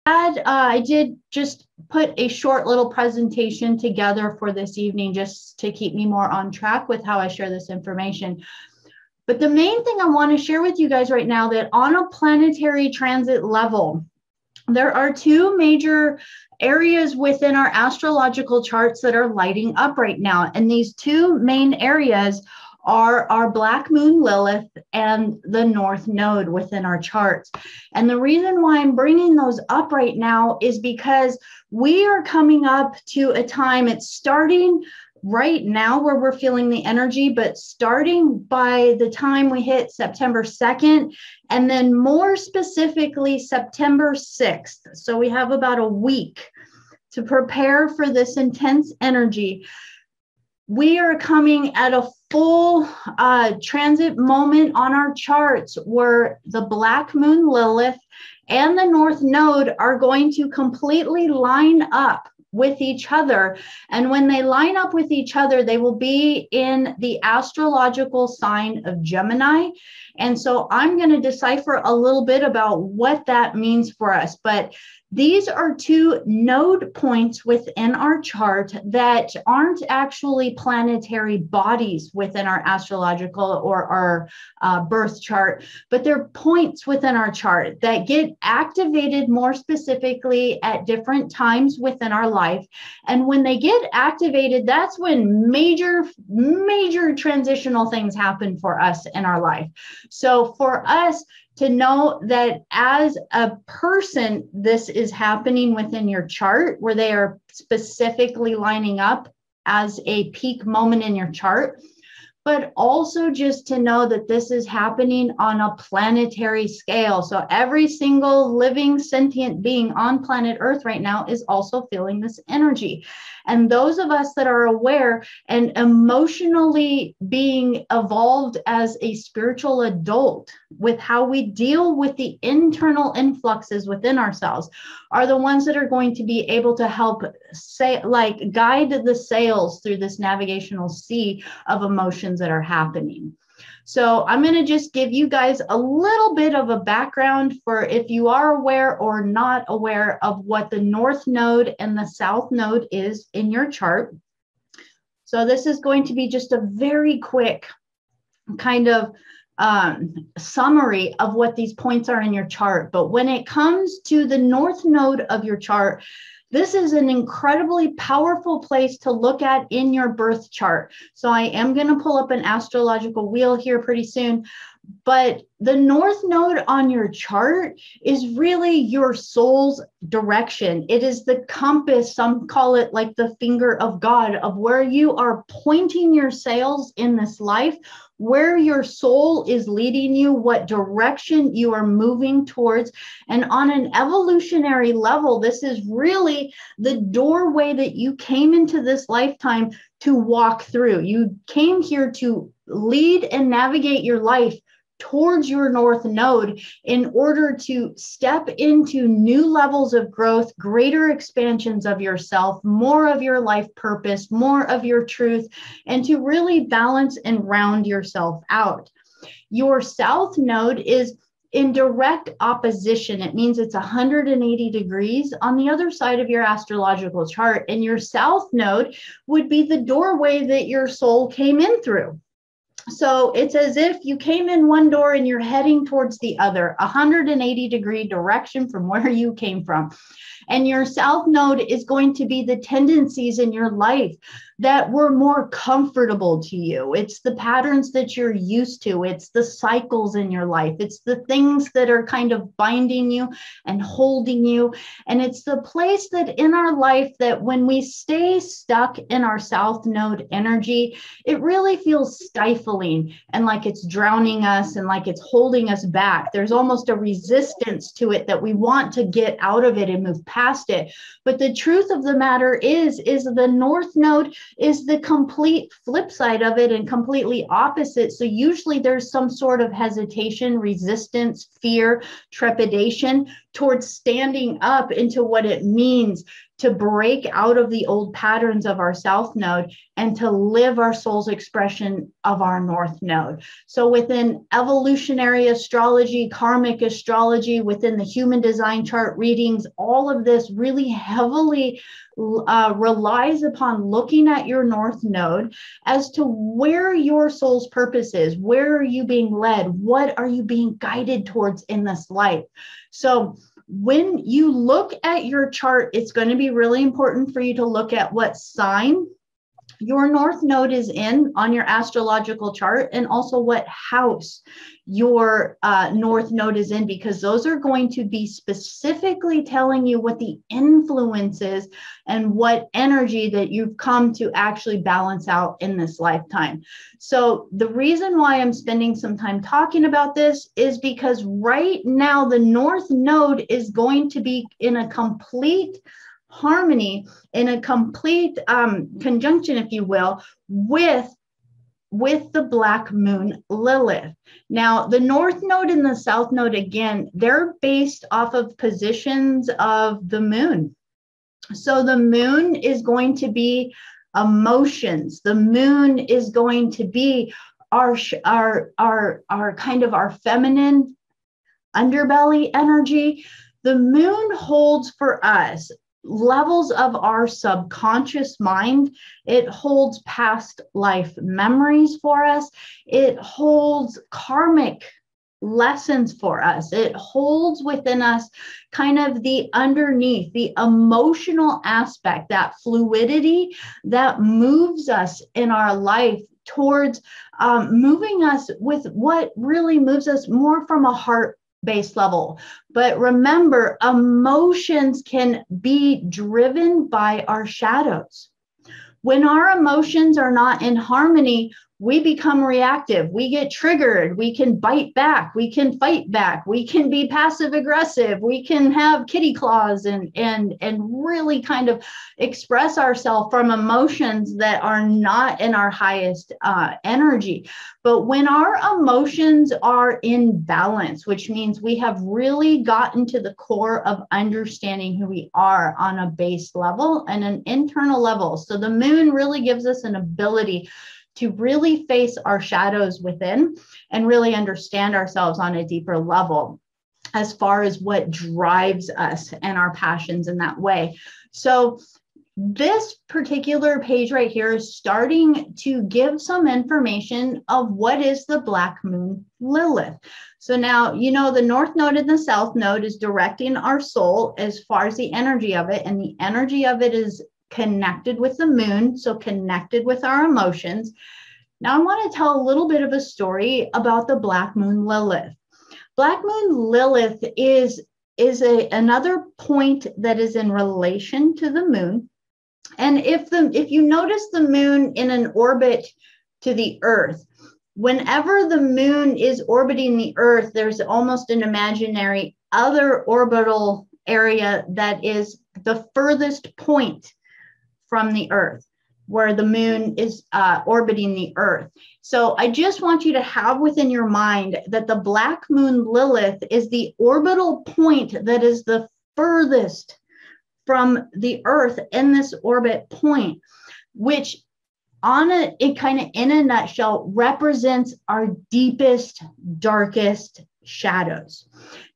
I did just put a short little presentation together for this evening just to keep me more on track with how I share this information. But the main thing I want to share with you guys right now, that on a planetary transit level, there are two major areas within our astrological charts that are lighting up right now. And these two main areas are our Black Moon Lilith and the North Node within our charts. And the reason why I'm bringing those up right now is because we are coming up to a time, it's starting right now where we're feeling the energy, but starting by the time we hit September 2nd, and then more specifically September 6th. So we have about a week to prepare for this intense energy. We are coming at a full transit moment on our charts where the Black Moon Lilith and the North Node are going to completely line up with each other. And when they line up with each other, they will be in the astrological sign of Gemini. And so I'm going to decipher a little bit about what that means for us. But these are two node points within our chart that aren't actually planetary bodies within our astrological or our birth chart, but they're points within our chart that get activated more specifically at different times within our life. And when they get activated, that's when major transitional things happen for us in our life. So for us to know that as a person, this is happening within your chart where they are specifically lining up as a peak moment in your chart, but also just to know that this is happening on a planetary scale. So every single living sentient being on planet Earth right now is also feeling this energy. And those of us that are aware and emotionally being evolved as a spiritual adult with how we deal with the internal influxes within ourselves are the ones that are going to be able to help guide the sails through this navigational sea of emotions that are happening. So I'm going to just give you guys a little bit of a background for if you are aware or not aware of what the North Node and the South Node is in your chart. So this is going to be just a very quick kind of summary of what these points are in your chart. But when it comes to the North Node of your chart, this is an incredibly powerful place to look at in your birth chart. So I am going to pull up an astrological wheel here pretty soon. But the North Node on your chart is really your soul's direction. It is the compass, some call it like the finger of God, of where you are pointing your sails in this life, where your soul is leading you, what direction you are moving towards. And on an evolutionary level, this is really the doorway that you came into this lifetime to walk through. You came here to lead and navigate your life towards your North Node in order to step into new levels of growth, greater expansions of yourself, more of your life purpose, more of your truth, and to really balance and round yourself out. Your South Node is in direct opposition. It means it's 180 degrees on the other side of your astrological chart. And your South Node would be the doorway that your soul came in through. So it's as if you came in one door and you're heading towards the other, 180 degree direction from where you came from. And your South Node is going to be the tendencies in your life that were more comfortable to you. It's the patterns that you're used to. It's the cycles in your life. It's the things that are kind of binding you and holding you. And it's the place that in our life that when we stay stuck in our South Node energy, it really feels stifling and like it's drowning us and like it's holding us back. There's almost a resistance to it that we want to get out of it and move past it. But the truth of the matter is the North Node is the complete flip side of it and completely opposite. So usually there's some sort of hesitation, resistance, fear, trepidation towards standing up into what it means to break out of the old patterns of our south node and to live our soul's expression of our north node. So within evolutionary astrology, karmic astrology, within the human design chart readings, all of this really heavily relies upon looking at your north node as to where your soul's purpose is. Where are you being led? What are you being guided towards in this life? So when you look at your chart, it's going to be really important for you to look at what sign your north node is in on your astrological chart, and also what house your north node is in, because those are going to be specifically telling you what the influence is and what energy that you've come to actually balance out in this lifetime. So the reason why I'm spending some time talking about this is because right now the north node is going to be in a complete harmony, in a complete conjunction, if you will, with the Black Moon Lilith. Now, the North Node and the South Node, again, they're based off of positions of the moon. So the moon is going to be emotions. The moon is going to be our kind of our feminine underbelly energy. The moon holds for us levels of our subconscious mind. It holds past life memories for us. It holds karmic lessons for us. It holds within us kind of the underneath, the emotional aspect, that fluidity that moves us in our life towards moving us with what really moves us more from a heart-based level. But remember, emotions can be driven by our shadows. When our emotions are not in harmony, we become reactive. We get triggered. We can bite back. We can fight back. We can be passive aggressive. We can have kitty claws and really kind of express ourselves from emotions that are not in our highest energy. But when our emotions are in balance, which means we have really gotten to the core of understanding who we are on a base level and an internal level. So the moon really gives us an ability to really face our shadows within and really understand ourselves on a deeper level as far as what drives us and our passions in that way. So this particular page right here is starting to give some information of what is the Black Moon Lilith. So now, you know, the North Node and the South Node is directing our soul as far as the energy of it, and the energy of it is connected with the moon, so connected with our emotions. Now I want to tell a little bit of a story about the Black Moon Lilith. Black Moon Lilith is another point that is in relation to the moon. And if you notice the moon in an orbit to the Earth, whenever the moon is orbiting the Earth, there's almost an imaginary other orbital area that is the furthest point from the Earth, where the moon is orbiting the Earth. So I just want you to have within your mind that the Black Moon Lilith is the orbital point that is the furthest from the Earth in this orbit point, which it kind of in a nutshell represents our deepest, darkest shadows.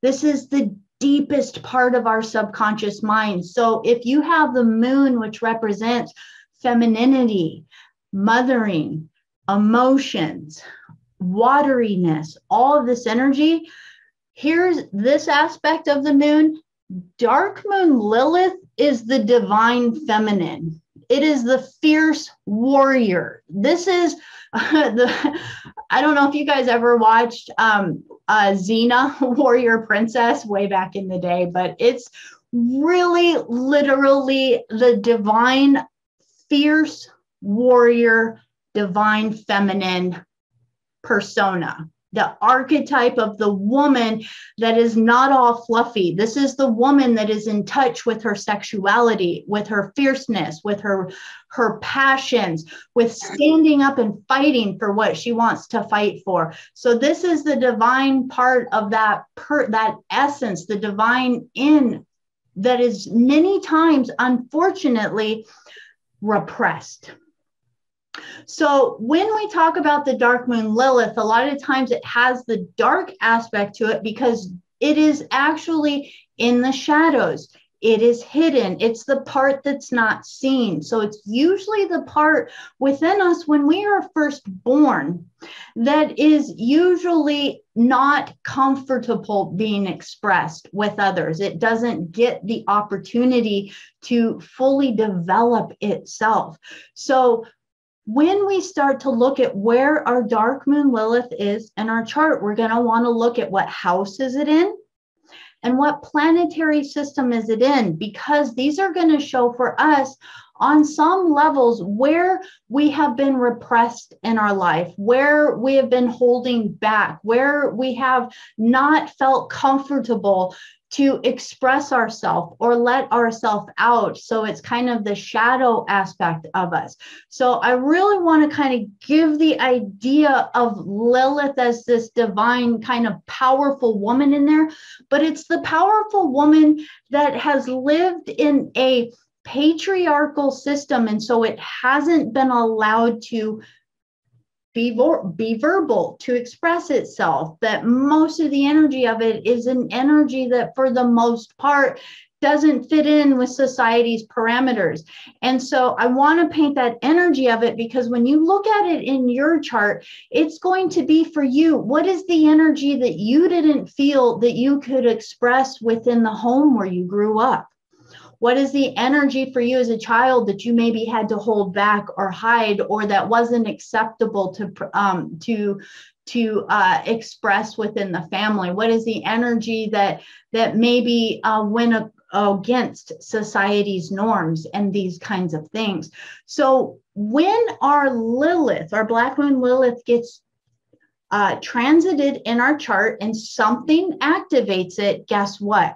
This is the deepest part of our subconscious mind. So if you have the moon, which represents femininity, mothering, emotions, wateriness, all of this energy, here's this aspect of the moon. Darkmoon Lilith is the divine feminine. It is the fierce warrior. This is I don't know if you guys ever watched Xena, Warrior Princess, way back in the day, but it's really literally the divine, fierce warrior, divine feminine persona. The archetype of the woman that is not all fluffy. This is the woman that is in touch with her sexuality, with her fierceness, with her passions, with standing up and fighting for what she wants to fight for. So this is the divine part of that essence, the divine in that is many times, unfortunately, repressed. So when we talk about the Darkmoon Lilith, a lot of times it has the dark aspect to it because it is actually in the shadows. It is hidden. It's the part that's not seen. So it's usually the part within us when we are first born that is usually not comfortable being expressed with others. It doesn't get the opportunity to fully develop itself. So when we start to look at where our Darkmoon Lilith is in our chart, we're going to want to look at what house is it in and what planetary system is it in, because these are going to show for us on some levels where we have been repressed in our life, where we have been holding back, where we have not felt comfortable to express ourselves or let ourselves out. So it's kind of the shadow aspect of us. So I really want to kind of give the idea of Lilith as this divine kind of powerful woman in there, but it's the powerful woman that has lived in a patriarchal system. And so it hasn't been allowed to be verbal, to express itself, that most of the energy of it is an energy that for the most part doesn't fit in with society's parameters. And so I want to paint that energy of it because when you look at it in your chart, it's going to be for you. What is the energy that you didn't feel that you could express within the home where you grew up? What is the energy for you as a child that you maybe had to hold back or hide, or that wasn't acceptable to express within the family? What is the energy that maybe went against society's norms and these kinds of things? So when our Lilith, our Black Moon Lilith, gets transited in our chart and something activates it, guess what?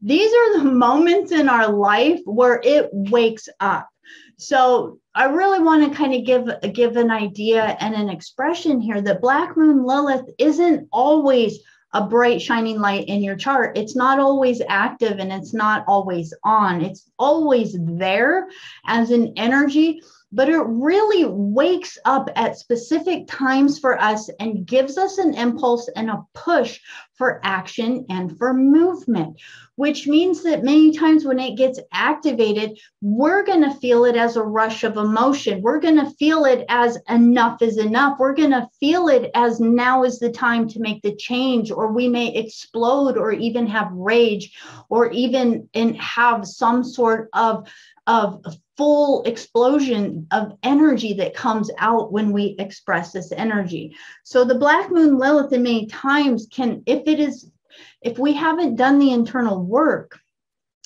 These are the moments in our life where it wakes up. So I really want to kind of give an idea and an expression here that Black Moon Lilith isn't always a bright shining light in your chart. It's not always active and it's not always on. It's always there as an energy, but it really wakes up at specific times for us and gives us an impulse and a push for action and for movement, which means that many times when it gets activated, we're going to feel it as a rush of emotion. We're going to feel it as enough is enough. We're going to feel it as now is the time to make the change, or we may explode or even have rage or even have some sort of full explosion of energy that comes out when we express this energy. So the Black Moon Lilith in many times can, if we haven't done the internal work,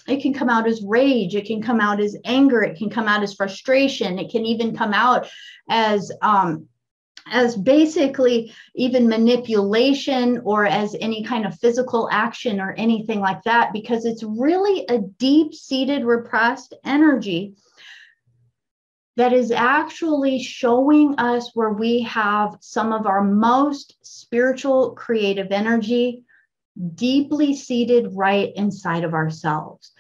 it can come out as rage, it can come out as anger, it can come out as frustration, it can even come out as basically even manipulation or as any kind of physical action or anything like that, because it's really a deep-seated repressed energy that is actually showing us where we have some of our most spiritual creative energy deeply seated right inside of ourselves.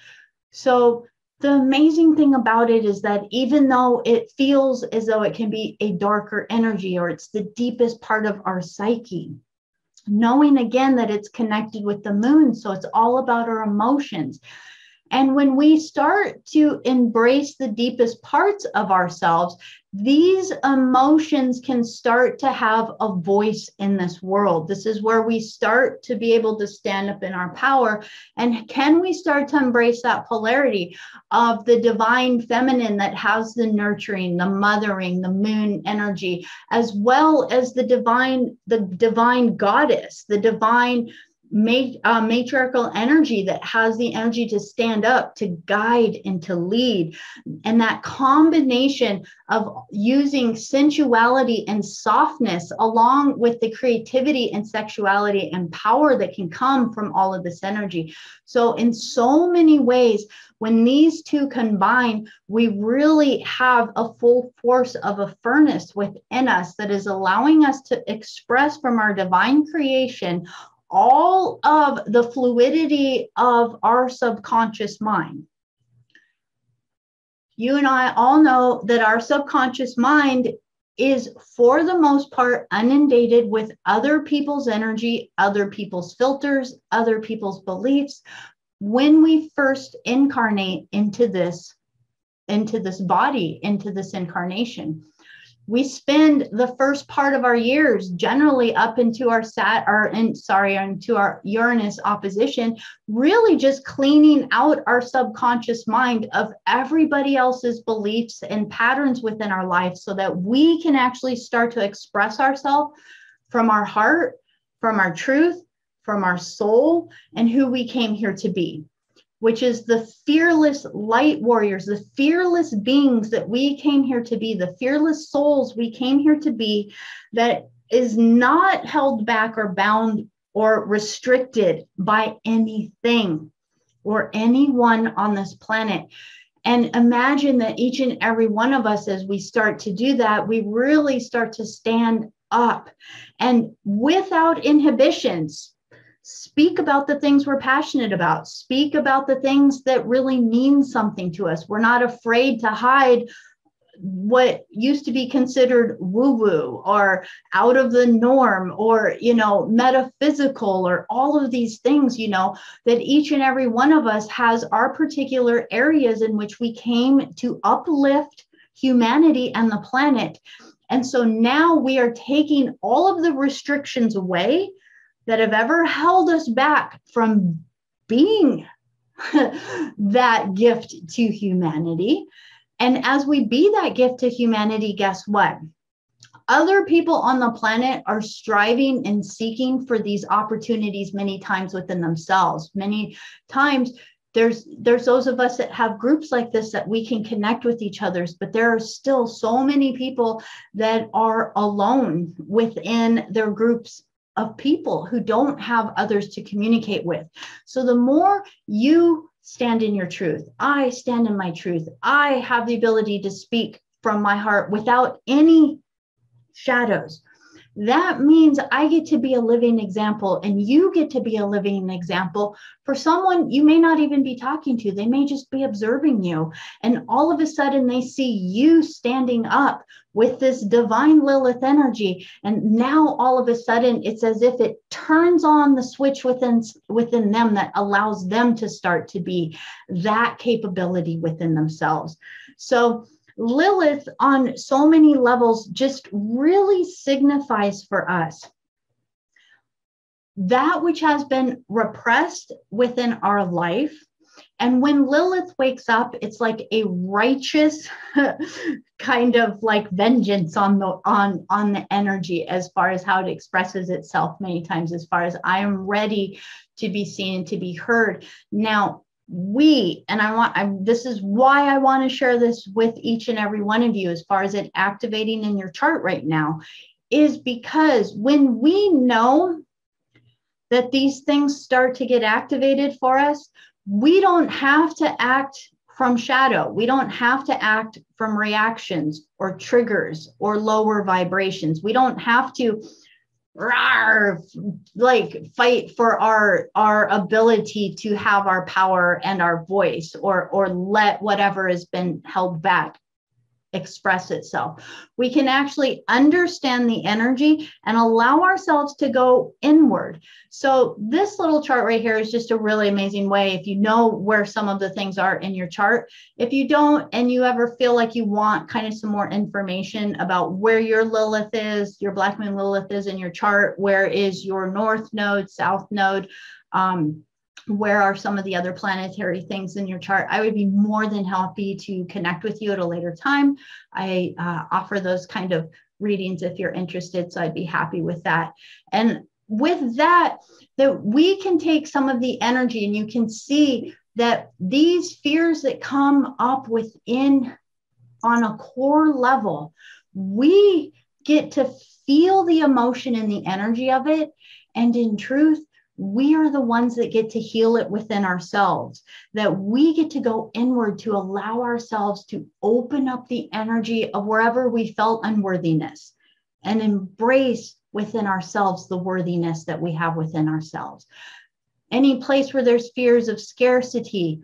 So the amazing thing about it is that even though it feels as though it can be a darker energy or it's the deepest part of our psyche, knowing again that it's connected with the moon, so it's all about our emotions. And when we start to embrace the deepest parts of ourselves, these emotions can start to have a voice in this world. This is where we start to be able to stand up in our power. And can we start to embrace that polarity of the divine feminine that has the nurturing, the mothering, the moon energy, as well as the divine goddess, the divine matriarchal energy that has the energy to stand up, to guide, and to lead. And that combination of using sensuality and softness along with the creativity and sexuality and power that can come from all of this energy. So in so many ways, when these two combine, we really have a full force of a furnace within us that is allowing us to express from our divine creation all of the fluidity of our subconscious mind. You and I all know that our subconscious mind is, for the most part, inundated with other people's energy, other people's filters, other people's beliefs. When we first incarnate into this body, into this incarnation, we spend the first part of our years generally up into our into our Uranus opposition, really just cleaning out our subconscious mind of everybody else's beliefs and patterns within our life, so that we can actually start to express ourselves from our heart, from our truth, from our soul, and who we came here to be, which is the fearless light warriors, the fearless beings that we came here to be, the fearless souls we came here to be, that is not held back or bound or restricted by anything or anyone on this planet. And imagine that each and every one of us, as we start to do that, we really start to stand up and without inhibitions, speak about the things we're passionate about, speak about the things that really mean something to us. We're not afraid to hide what used to be considered woo-woo or out of the norm or, metaphysical, or all of these things, that each and every one of us has our particular areas in which we came to uplift humanity and the planet. And so now we are taking all of the restrictions away that have ever held us back from being that gift to humanity. And as we be that gift to humanity, guess what? Other people on the planet are striving and seeking for these opportunities many times within themselves. Many times there's those of us that have groups like this that we can connect with each other, but there are still so many people that are alone within their groups of people who don't have others to communicate with. So the more you stand in your truth, I stand in my truth, I have the ability to speak from my heart without any shadows. That means I get to be a living example, and you get to be a living example for someone you may not even be talking to. They may just be observing you. And all of a sudden they see you standing up with this divine Lilith energy. And now all of a sudden it's as if it turns on the switch within them that allows them to start to be that capability within themselves. So Lilith on so many levels just really signifies for us that which has been repressed within our life. And when Lilith wakes up, it's like a righteous kind of like vengeance on the energy, as far as how it expresses itself many times, as far as I am ready to be seen and to be heard. Now, this is why I want to share this with each and every one of you, as far as it activating in your chart right now, is because when we know that these things start to get activated for us, we don't have to act from shadow. We don't have to act from reactions or triggers or lower vibrations. We don't have to fight for our ability to have our power and our voice, or let whatever has been held back express itself. We can actually understand the energy and allow ourselves to go inward. So this little chart right here is just a really amazing way, if you know where some of the things are in your chart. If you don't, and you ever feel like you want kind of some more information about where your Lilith is, your Black Moon Lilith is in your chart, where is your North Node, South Node, where are some of the other planetary things in your chart, I would be more than happy to connect with you at a later time. I offer those kind of readings if you're interested, so I'd be happy with that. And with that we can take some of the energy, and you can see that these fears that come up within on a core level, we get to feel the emotion and the energy of it. And in truth, we are the ones that get to heal it within ourselves, that we get to go inward to allow ourselves to open up the energy of wherever we felt unworthiness and embrace within ourselves the worthiness that we have within ourselves. Any place where there's fears of scarcity,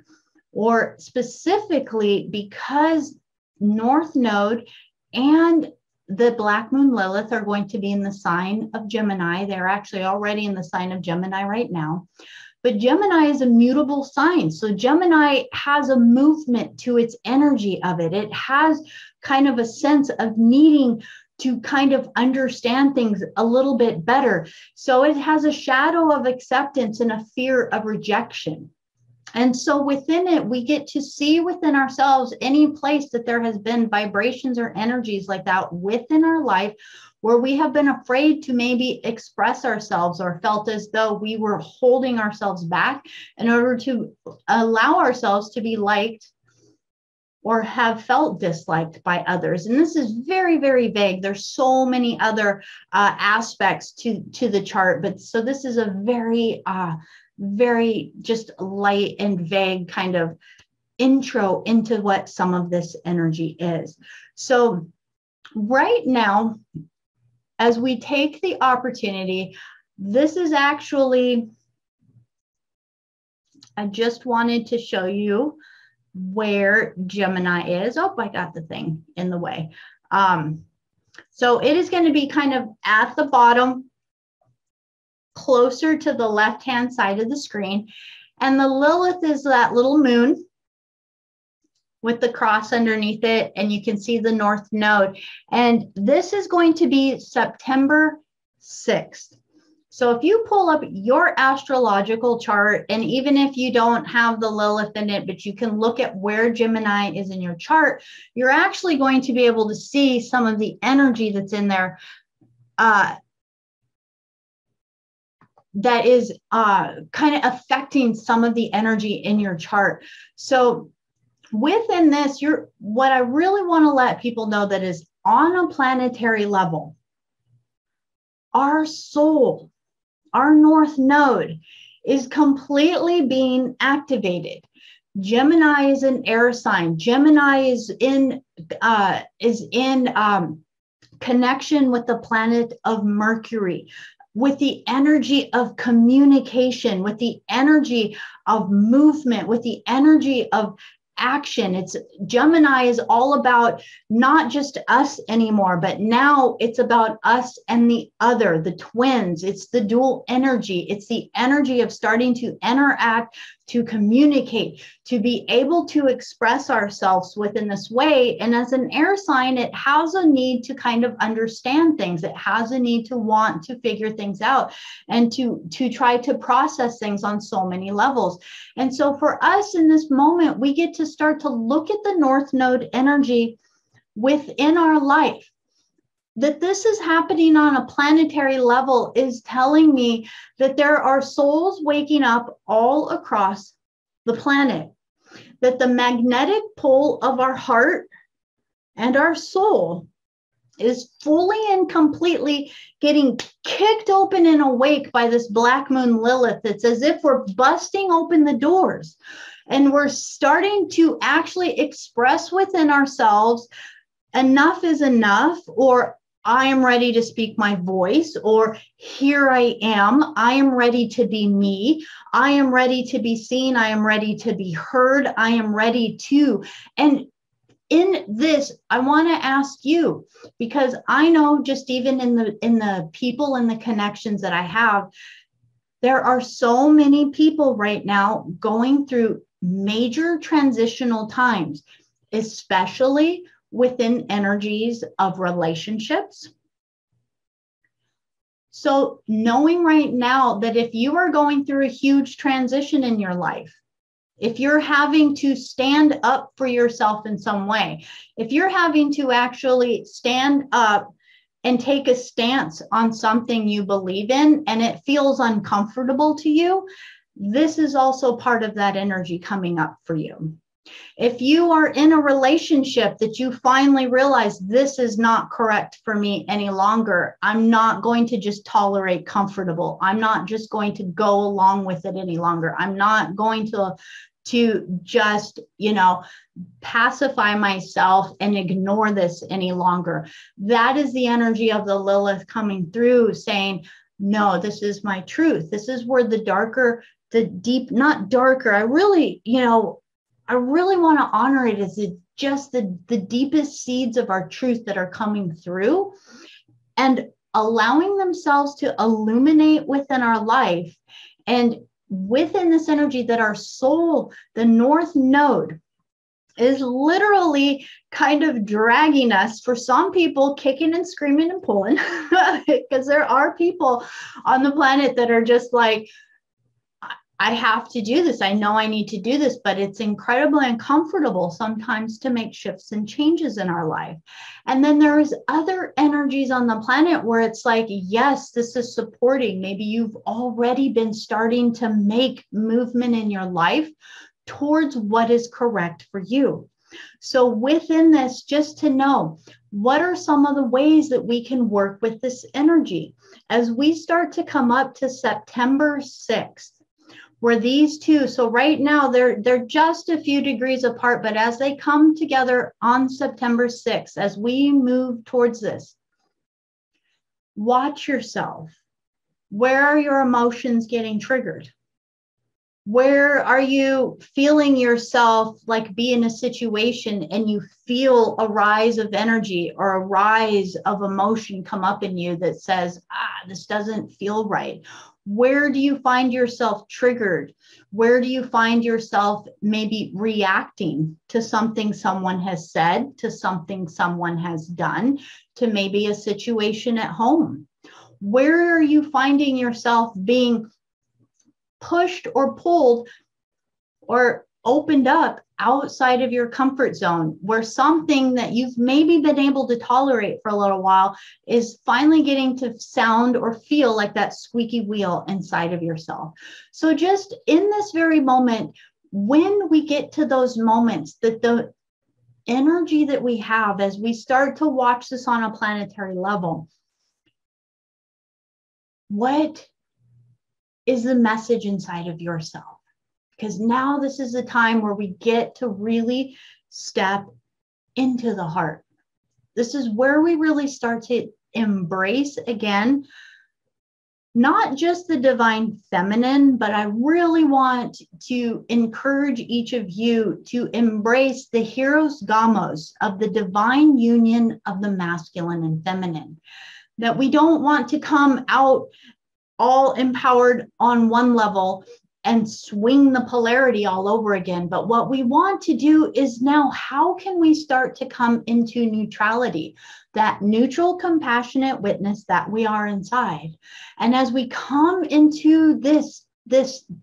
or specifically because North Node and the Black Moon Lilith are going to be in the sign of Gemini. They're actually already in the sign of Gemini right now. But Gemini is a mutable sign. So Gemini has a movement to its energy of it. It has kind of a sense of needing to kind of understand things a little bit better. So it has a shadow of acceptance and a fear of rejection. And so within it, we get to see within ourselves any place that there has been vibrations or energies like that within our life, where we have been afraid to maybe express ourselves or felt as though we were holding ourselves back in order to allow ourselves to be liked or have felt disliked by others. And this is very, very vague. There's so many other aspects to the chart, but so this is a very just light and vague kind of intro into what some of this energy is. So right now, as we take the opportunity, this is actually, I just wanted to show you where Gemini is. Oh, I got the thing in the way. So it is going to be kind of at the bottom, closer to the left-hand side of the screen. And the Lilith is that little moon with the cross underneath it, and you can see the North Node. And this is going to be September 6th. So if you pull up your astrological chart, and even if you don't have the Lilith in it, but you can look at where Gemini is in your chart, you're actually going to be able to see some of the energy that's in there that is kind of affecting some of the energy in your chart. So within this, what I really want to let people know that is on a planetary level, our soul, our North Node is completely being activated. Gemini is an air sign. Gemini is in connection with the planet of Mercury, with the energy of communication, with the energy of movement, with the energy of action. Gemini is all about not just us anymore, but now it's about us and the other, the twins. It's the dual energy. It's the energy of starting to interact, to communicate, to be able to express ourselves within this way. And as an air sign, it has a need to kind of understand things. It has a need to want to figure things out and to try to process things on so many levels. And so for us in this moment, we get to start to look at the North Node energy within our life. That this is happening on a planetary level is telling me that there are souls waking up all across the planet, that the magnetic pole of our heart and our soul is fully and completely getting kicked open and awake by this Black Moon Lilith. It's as if we're busting open the doors and we're starting to actually express within ourselves, enough is enough, or I am ready to speak my voice, or here I am ready to be me, I am ready to be seen, I am ready to be heard, I am ready to. And in this, I want to ask you, because I know just even in the people and the connections that I have, there are so many people right now going through major transitional times, especially within energies of relationships. So knowing right now that if you are going through a huge transition in your life, if you're having to stand up for yourself in some way, if you're having to actually stand up and take a stance on something you believe in and it feels uncomfortable to you, this is also part of that energy coming up for you. If you are in a relationship that you finally realize this is not correct for me any longer, I'm not going to just tolerate comfortable. I'm not just going to go along with it any longer. I'm not going to to just, pacify myself and ignore this any longer. That is the energy of the Lilith coming through saying, no, this is my truth. This is where the darker, the deep, not darker. I really want to honor it as just the deepest seeds of our truth that are coming through and allowing themselves to illuminate within our life. And within this energy that our soul, the North Node, is literally kind of dragging us, for some people kicking and screaming and pulling, because there are people on the planet that are just like, I have to do this. I know I need to do this, but it's incredibly uncomfortable sometimes to make shifts and changes in our life. And then there's other energies on the planet where it's like, yes, this is supporting. Maybe you've already been starting to make movement in your life towards what is correct for you. So within this, just to know, what are some of the ways that we can work with this energy as we start to come up to September 6th? Where these two, so right now they're just a few degrees apart, but as they come together on September 6th, as we move towards this, watch yourself. Where are your emotions getting triggered? Where are you feeling yourself like be in a situation and you feel a rise of energy or a rise of emotion come up in you that says, this doesn't feel right? Where do you find yourself triggered? Where do you find yourself maybe reacting to something someone has said, to something someone has done, to maybe a situation at home? Where are you finding yourself being pushed or pulled or opened up outside of your comfort zone, where something that you've maybe been able to tolerate for a little while is finally getting to sound or feel like that squeaky wheel inside of yourself? So just in this very moment, when we get to those moments, that the energy that we have as we start to watch this on a planetary level, what is the message inside of yourself? Because now this is a time where we get to really step into the heart. This is where we really start to embrace, again, not just the divine feminine, but I really want to encourage each of you to embrace the heroes gamos of the divine union of the masculine and feminine. That we don't want to come out all empowered on one level and swing the polarity all over again. But what we want to do is now, how can we start to come into neutrality, that neutral, compassionate witness that we are inside? And as we come into this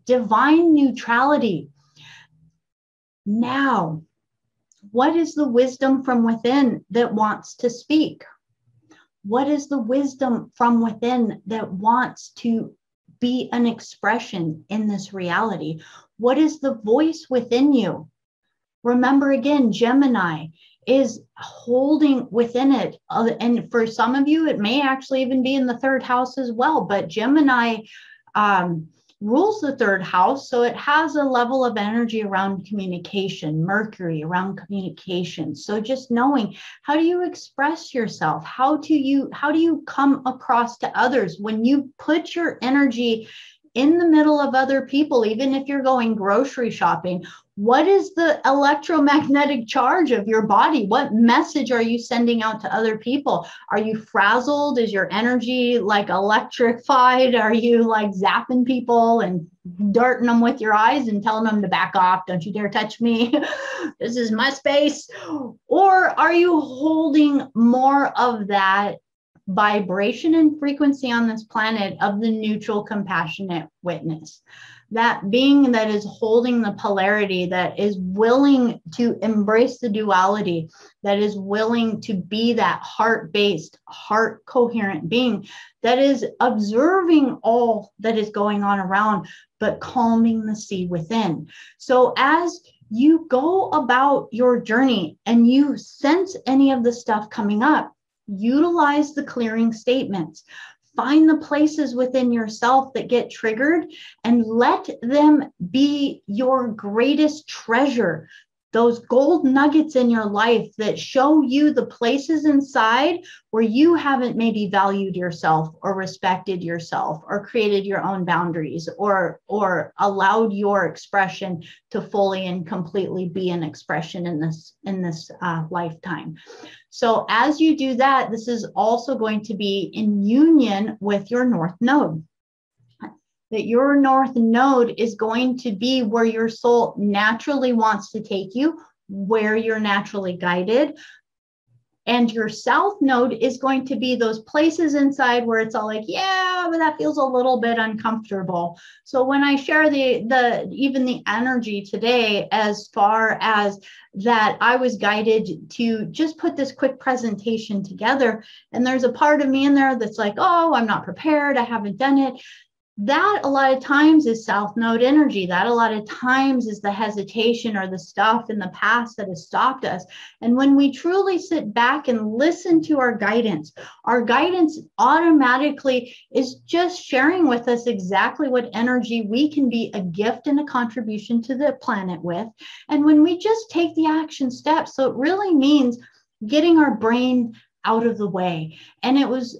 divine neutrality, now, what is the wisdom from within that wants to speak? What is the wisdom from within that wants to be an expression in this reality? What is the voice within you? Remember, again, Gemini is holding within it. And for some of you, it may actually even be in the third house as well. But Gemini rules the third house. So it has a level of energy around communication, Mercury around communication. So just knowing, how do you express yourself? How do you come across to others when you put your energy in the middle of other people, even if you're going grocery shopping? What is the electromagnetic charge of your body? What message are you sending out to other people? Are you frazzled? Is your energy like electrified? Are you like zapping people and darting them with your eyes and telling them to back off? Don't you dare touch me. This is my space. Or are you holding more of that vibration and frequency on this planet of the neutral, compassionate witness? That being that is holding the polarity, that is willing to embrace the duality, that is willing to be that heart-based, heart-coherent being, that is observing all that is going on around, but calming the sea within. So as you go about your journey and you sense any of the stuff coming up, utilize the clearing statements. find the places within yourself that get triggered and let them be your greatest treasure. Those gold nuggets in your life that show you the places inside where you haven't maybe valued yourself or respected yourself or created your own boundaries or allowed your expression to fully and completely be an expression in this lifetime. So as you do that, this is also going to be in union with your North Node. That your North Node is going to be where your soul naturally wants to take you, where you're naturally guided. And your South Node is going to be those places inside where it's all like, yeah, but that feels a little bit uncomfortable. So when I share even the energy today, as far as that, I was guided to just put this quick presentation together. And there's a part of me in there that's like, oh, I'm not prepared. I haven't done it. That a lot of times is South Node energy. That a lot of times is the hesitation or the stuff in the past that has stopped us. And when we truly sit back and listen to our guidance automatically is just sharing with us exactly what energy we can be a gift and a contribution to the planet with. And when we just take the action steps, so it really means getting our brain out of the way. And it was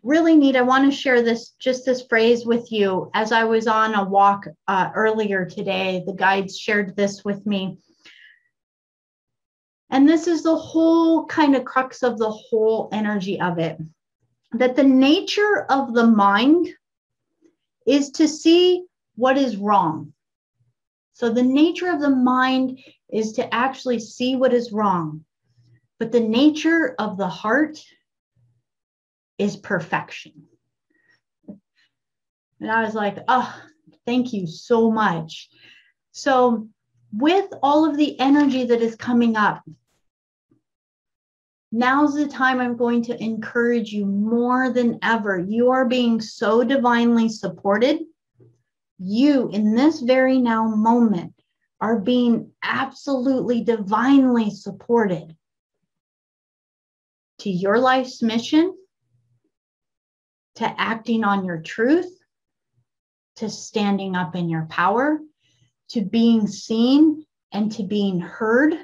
really neat. I want to share this phrase with you. As I was on a walk earlier today, the guides shared this with me. And this is the whole kind of crux of the whole energy of it. That the nature of the mind is to see what is wrong. So the nature of the mind is to actually see what is wrong. But the nature of the heart is perfection. And I was like, oh, thank you so much. So with all of the energy that is coming up, now's the time I'm going to encourage you more than ever. You are being so divinely supported. You, in this very now moment, are being absolutely divinely supported to your life's mission, to acting on your truth, to standing up in your power, to being seen and to being heard,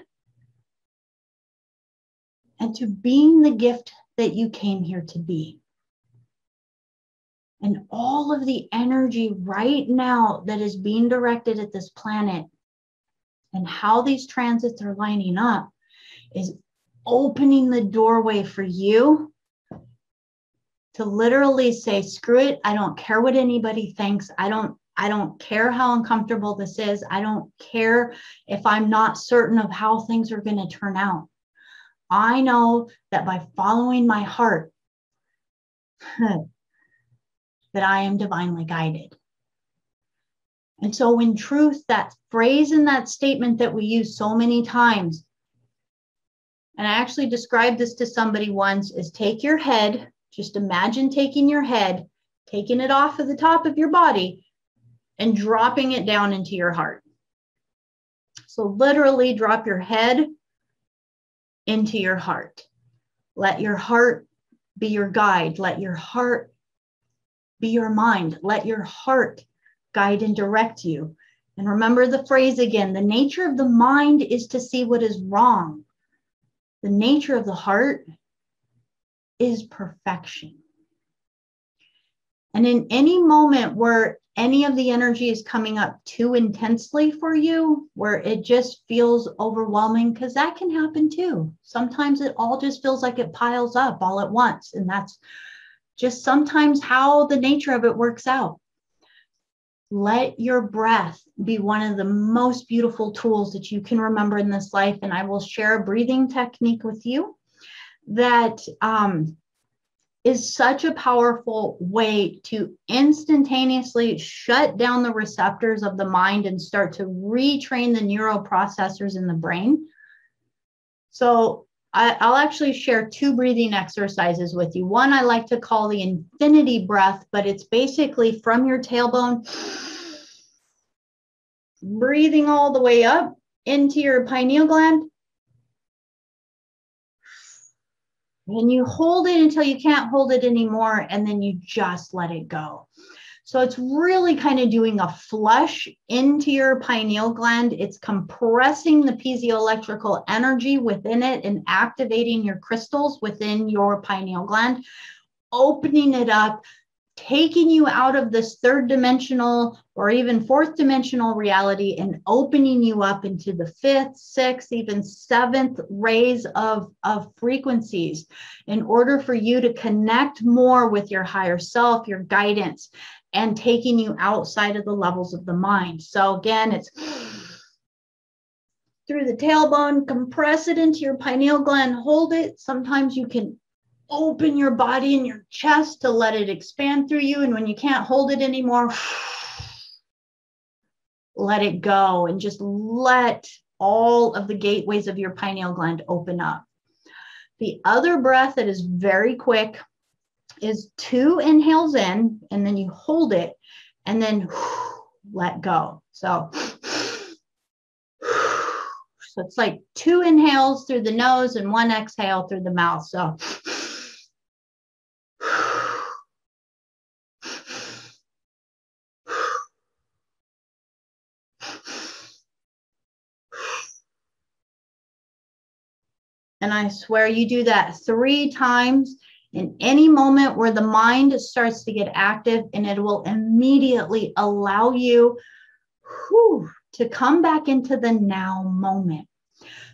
and to being the gift that you came here to be. And all of the energy right now that is being directed at this planet and how these transits are lining up is opening the doorway for you to literally say, screw it. I don't care what anybody thinks. I don't care how uncomfortable this is. I don't care if I'm not certain of how things are going to turn out. I know that by following my heart, that I am divinely guided. And so in truth, that phrase and that statement that we use so many times, and I actually described this to somebody once, is take your head, just imagine taking your head, taking it off of the top of your body and dropping it down into your heart. So literally drop your head into your heart. Let your heart be your guide. Let your heart be your mind. Let your heart guide and direct you. And remember the phrase again, the nature of the mind is to see what is wrong. The nature of the heart is perfection. And in any moment where any of the energy is coming up too intensely for you, where it just feels overwhelming, because that can happen too. Sometimes it all just feels like it piles up all at once. And that's just sometimes how the nature of it works out. Let your breath be one of the most beautiful tools that you can remember in this life. And I will share a breathing technique with you that is such a powerful way to instantaneously shut down the receptors of the mind and start to retrain the neuroprocessors in the brain. So I'll actually share two breathing exercises with you. One I like to call the infinity breath, but it's basically from your tailbone, breathing all the way up into your pineal gland, And you hold it until you can't hold it anymore, and then you just let it go. So it's really kind of doing a flush into your pineal gland. It's compressing the piezoelectrical energy within it and activating your crystals within your pineal gland, opening it up, taking you out of this third dimensional or even fourth dimensional reality and opening you up into the fifth, sixth, even seventh rays of frequencies in order for you to connect more with your higher self, your guidance, and taking you outside of the levels of the mind. So again, it's through the tailbone, compress it into your pineal gland, hold it. Sometimes you can open your body and your chest to let it expand through you. And when you can't hold it anymore, let it go and just let all of the gateways of your pineal gland open up. The other breath that is very quick is 2 inhales in, and then you hold it and then let go. So it's like 2 inhales through the nose and 1 exhale through the mouth. So and I swear you do that 3 times in any moment where the mind starts to get active, and it will immediately allow you to come back into the now moment.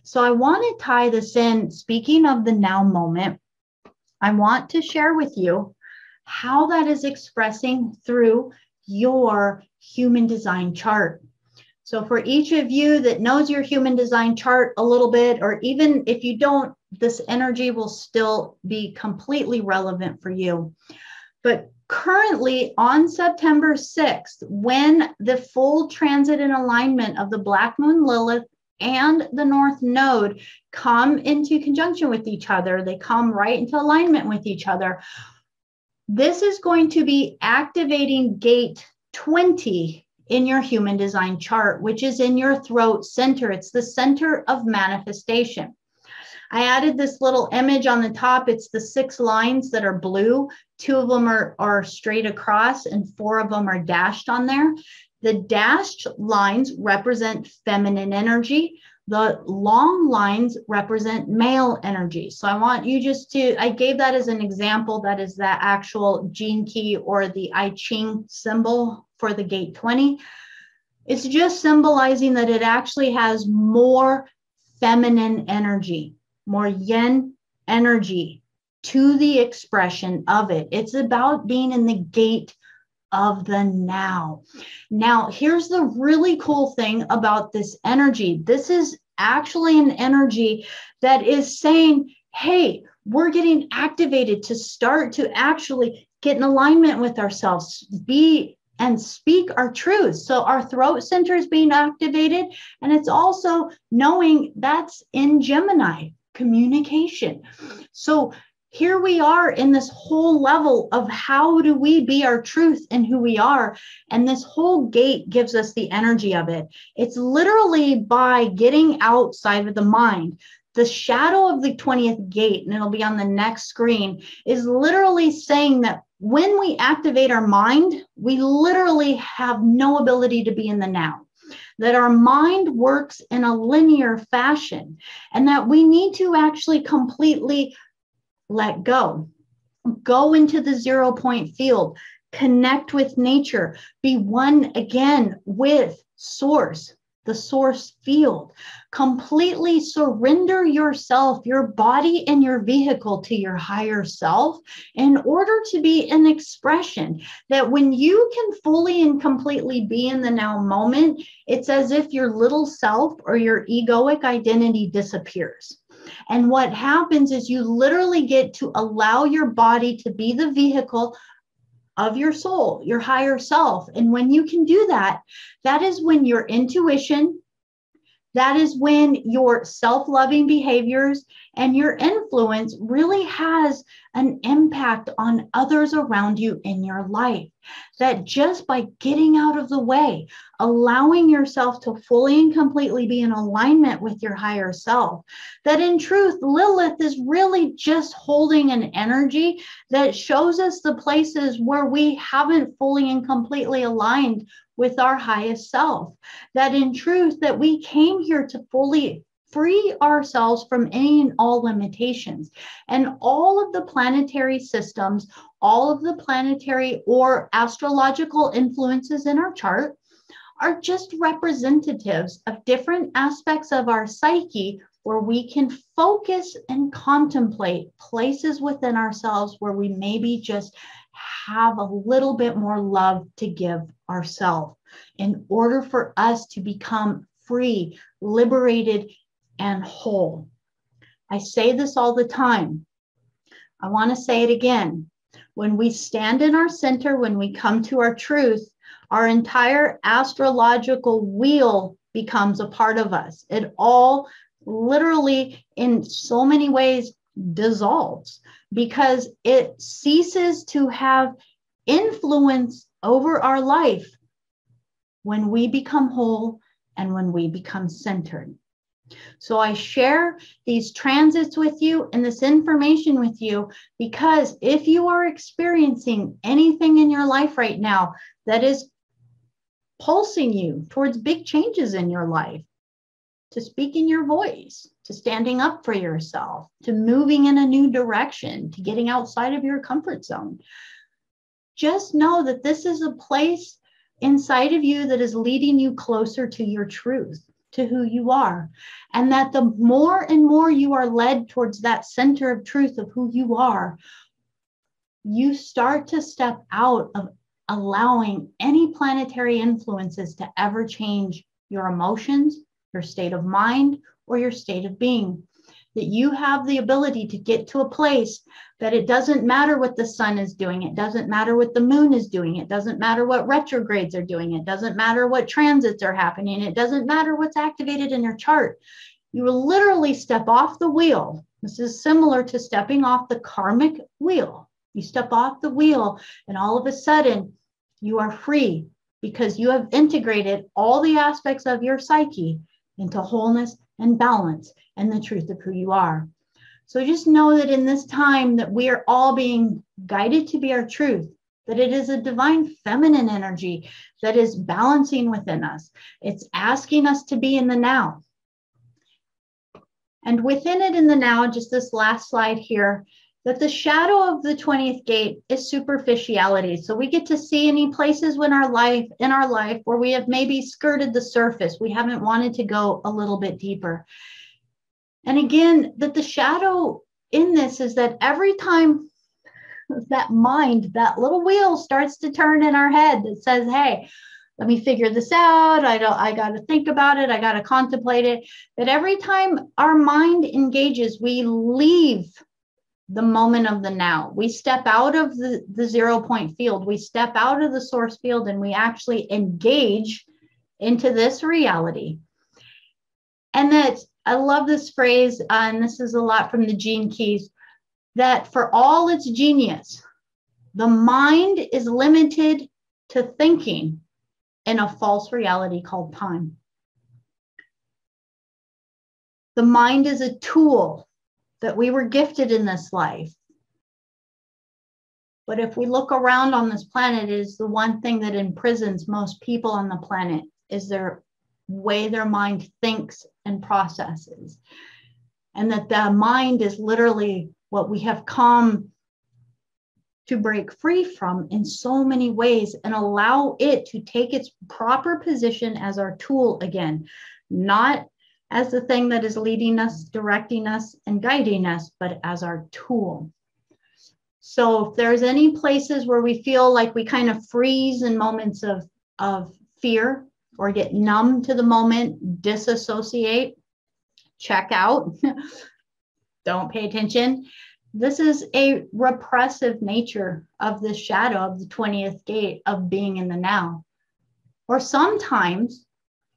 So I want to tie this in. Speaking of the now moment, I want to share with you how that is expressing through your human design chart. So for each of you that knows your human design chart a little bit, or even if you don't, this energy will still be completely relevant for you. But currently on September 6th, when the full transit and alignment of the Black Moon Lilith and the North Node come into conjunction with each other, they come right into alignment with each other. This is going to be activating gate 20 in your human design chart, which is in your throat center. It's the center of manifestation. I added this little image on the top. It's the 6 lines that are blue. 2 of them are straight across and 4 of them are dashed on there. The dashed lines represent feminine energy. The long lines represent male energy. So I want you I gave that as an example. That is that actual gene key or the I Ching symbol for the gate 20. It's just symbolizing that it actually has more feminine energy, more yin energy to the expression of it. It's about being in the gate of the now. Now, here's the really cool thing about this energy. This is actually an energy that is saying, hey, we're getting activated to start to actually get in alignment with ourselves, be and speak our truth. So our throat center is being activated, and it's also knowing that's in Gemini, communication. So here we are in this whole level of how do we be our truth and who we are. And this whole gate gives us the energy of it. It's literally by getting outside of the mind. The shadow of the 20th gate, and it'll be on the next screen, is literally saying that when we activate our mind, we literally have no ability to be in the now. That our mind works in a linear fashion, and that we need to actually completely let go into the 0 point field, connect with nature, be one again with source, the source field, completely surrender yourself, your body and your vehicle to your higher self in order to be an expression that when you can fully and completely be in the now moment, it's as if your little self or your egoic identity disappears. And what happens is you literally get to allow your body to be the vehicle of your soul, your higher self. And when you can do that, that is when your intuition, that is when your self-loving behaviors and your influence really has an impact on others around you in your life. that just by getting out of the way, allowing yourself to fully and completely be in alignment with your higher self, that in truth, Lilith is really just holding an energy that shows us the places where we haven't fully and completely aligned with our highest self. That in truth, that we came here to fully free ourselves from any and all limitations. And all of the planetary systems, all of the planetary or astrological influences in our chart are just representatives of different aspects of our psyche where we can focus and contemplate places within ourselves where we maybe just have a little bit more love to give ourselves in order for us to become free, liberated, and whole. I say this all the time. I want to say it again. When we stand in our center, when we come to our truth, our entire astrological wheel becomes a part of us. It all literally, in so many ways, dissolves because it ceases to have influence over our life when we become whole and when we become centered. So I share these transits with you and this information with you because if you are experiencing anything in your life right now that is pulsing you towards big changes in your life, to speaking your voice, to standing up for yourself, to moving in a new direction, to getting outside of your comfort zone, just know that this is a place inside of you that is leading you closer to your truth, to who you are. And that the more and more you are led towards that center of truth of who you are, you start to step out of allowing any planetary influences to ever change your emotions, your state of mind, or your state of being. That you have the ability to get to a place that it doesn't matter what the sun is doing. It doesn't matter what the moon is doing. It doesn't matter what retrogrades are doing. It doesn't matter what transits are happening. It doesn't matter what's activated in your chart. You will literally step off the wheel. This is similar to stepping off the karmic wheel. You step off the wheel and all of a sudden you are free because you have integrated all the aspects of your psyche into wholeness and balance and the truth of who you are. So just know that in this time that we are all being guided to be our truth, that it is a divine feminine energy that is balancing within us. It's asking us to be in the now. And within it in the now, just this last slide here, that the shadow of the 20th gate is superficiality. So we get to see any places in our life where we have maybe skirted the surface. We haven't wanted to go a little bit deeper. And again, that the shadow in this is that every time that mind, that little wheel starts to turn in our head that says, hey, let me figure this out. I got to think about it. I got to contemplate it. That every time our mind engages, we leave the moment of the now. We step out of the 0 point field. We step out of the source field and we actually engage into this reality. And that I love this phrase, and this is a lot from the Gene Keys, that for all its genius, the mind is limited to thinking in a false reality called time. The mind is a tool that we were gifted in this life. But if we look around on this planet, it is the one thing that imprisons most people on the planet is their way their mind thinks and processes. And that the mind is literally what we have come to break free from in so many ways and allow it to take its proper position as our tool again, not as the thing that is leading us, directing us, and guiding us, but as our tool. So if there's any places where we feel like we kind of freeze in moments of fear or get numb to the moment, disassociate, check out, don't pay attention. This is a repressive nature of the shadow of the 20th gate of being in the now. Or sometimes,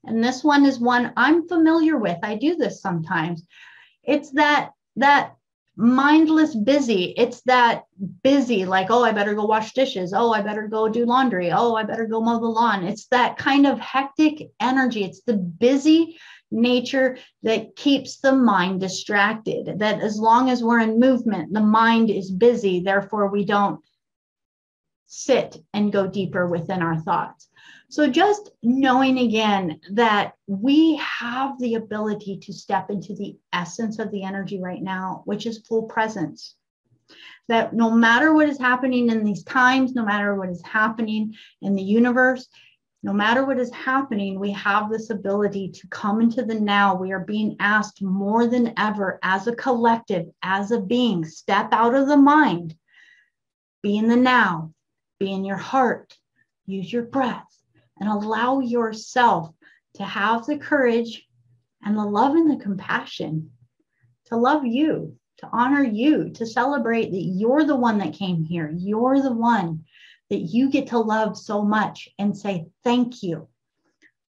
and this one is one I'm familiar with, I do this sometimes, it's that mindless busy. It's that busy, like, oh, I better go wash dishes. Oh, I better go do laundry. Oh, I better go mow the lawn. It's that kind of hectic energy. It's the busy nature that keeps the mind distracted. That as long as we're in movement, the mind is busy. Therefore, we don't sit and go deeper within our thoughts. So just knowing again that we have the ability to step into the essence of the energy right now, which is full presence. That no matter what is happening in these times, no matter what is happening in the universe, no matter what is happening, we have this ability to come into the now. We are being asked more than ever as a collective, as a being, step out of the mind, be in the now, be in your heart, use your breath, and allow yourself to have the courage and the love and the compassion to love you, to honor you, to celebrate that you're the one that came here. You're the one that you get to love so much, and say thank you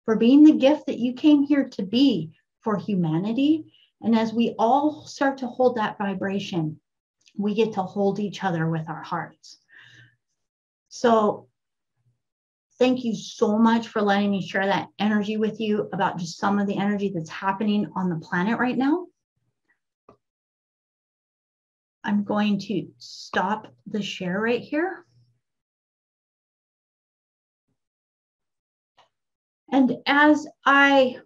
for being the gift that you came here to be for humanity. And as we all start to hold that vibration, we get to hold each other with our hearts. So thank you so much for letting me share that energy with you about just some of the energy that's happening on the planet right now. I'm going to stop the share right here. And as I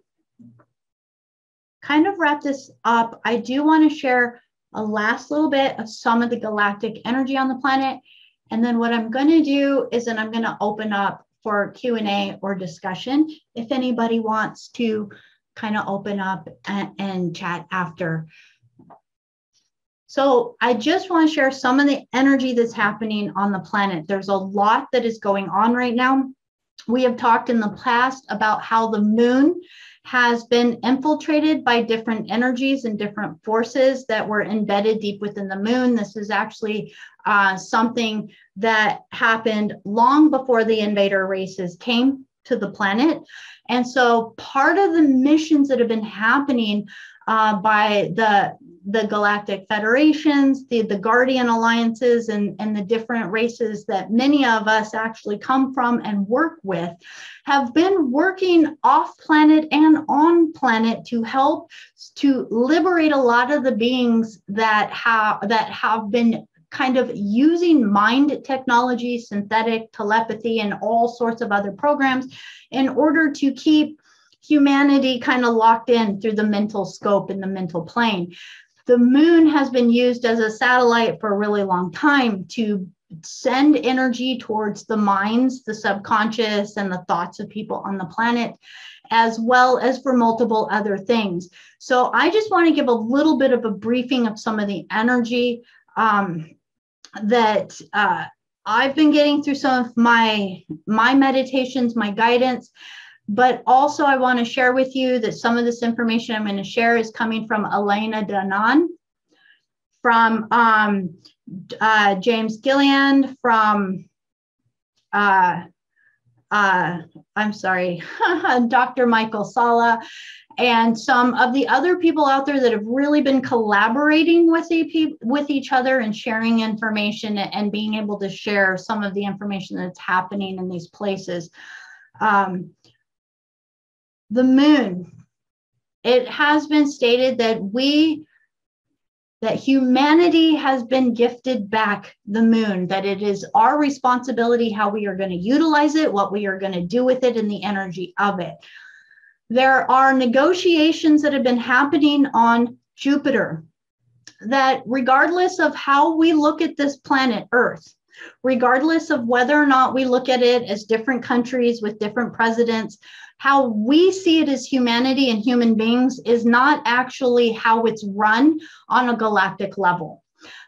kind of wrap this up, I do want to share a last little bit of some of the galactic energy on the planet. And then what I'm going to do is that I'm going to open up for Q&A or discussion if anybody wants to kind of open up and chat after. So I just want to share some of the energy that's happening on the planet. There's a lot that is going on right now. We have talked in the past about how the moon has been infiltrated by different energies and different forces that were embedded deep within the moon. This is actually something that happened long before the invader races came to the planet. And so part of the missions that have been happening by the galactic federations, the Guardian alliances, and the different races that many of us actually come from and work with, have been working off planet and on planet to help to liberate a lot of the beings that have been kind of using mind technology, synthetic telepathy, and all sorts of other programs in order to keep humanity kind of locked in through the mental scope and the mental plane. The moon has been used as a satellite for a really long time to send energy towards the minds, the subconscious, and the thoughts of people on the planet, as well as for multiple other things. So I just want to give a little bit of a briefing of some of the energy that I've been getting through some of my meditations, my guidance. But also I want to share with you that some of this information I'm going to share is coming from Elena Danaan, from James Gilliland, from, I'm sorry, Dr. Michael Sala, and some of the other people out there that have really been collaborating with each other and sharing information and being able to share some of the information that's happening in these places. The moon, it has been stated that humanity has been gifted back the moon, that it is our responsibility how we are going to utilize it, what we are going to do with it, and the energy of it. There are negotiations that have been happening on Jupiter that regardless of how we look at this planet Earth, regardless of whether or not we look at it as different countries with different presidents, how we see it as humanity and human beings is not actually how it's run on a galactic level.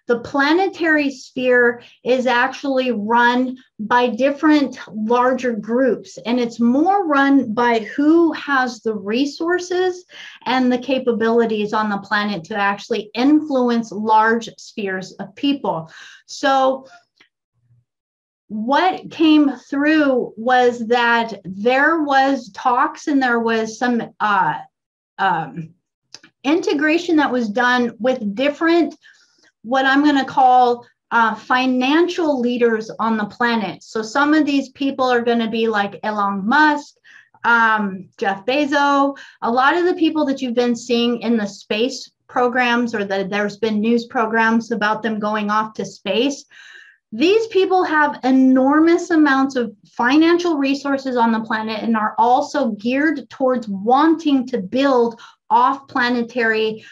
The planetary sphere is actually run by different larger groups, and it's more run by who has the resources and the capabilities on the planet to actually influence large spheres of people. So what came through was that there was talks and there was some integration that was done with different what I'm going to call financial leaders on the planet. So some of these people are going to be like Elon Musk, Jeff Bezos, a lot of the people that you've been seeing in the space programs, or that there's been news programs about them going off to space. These people have enormous amounts of financial resources on the planet and are also geared towards wanting to build off-planetary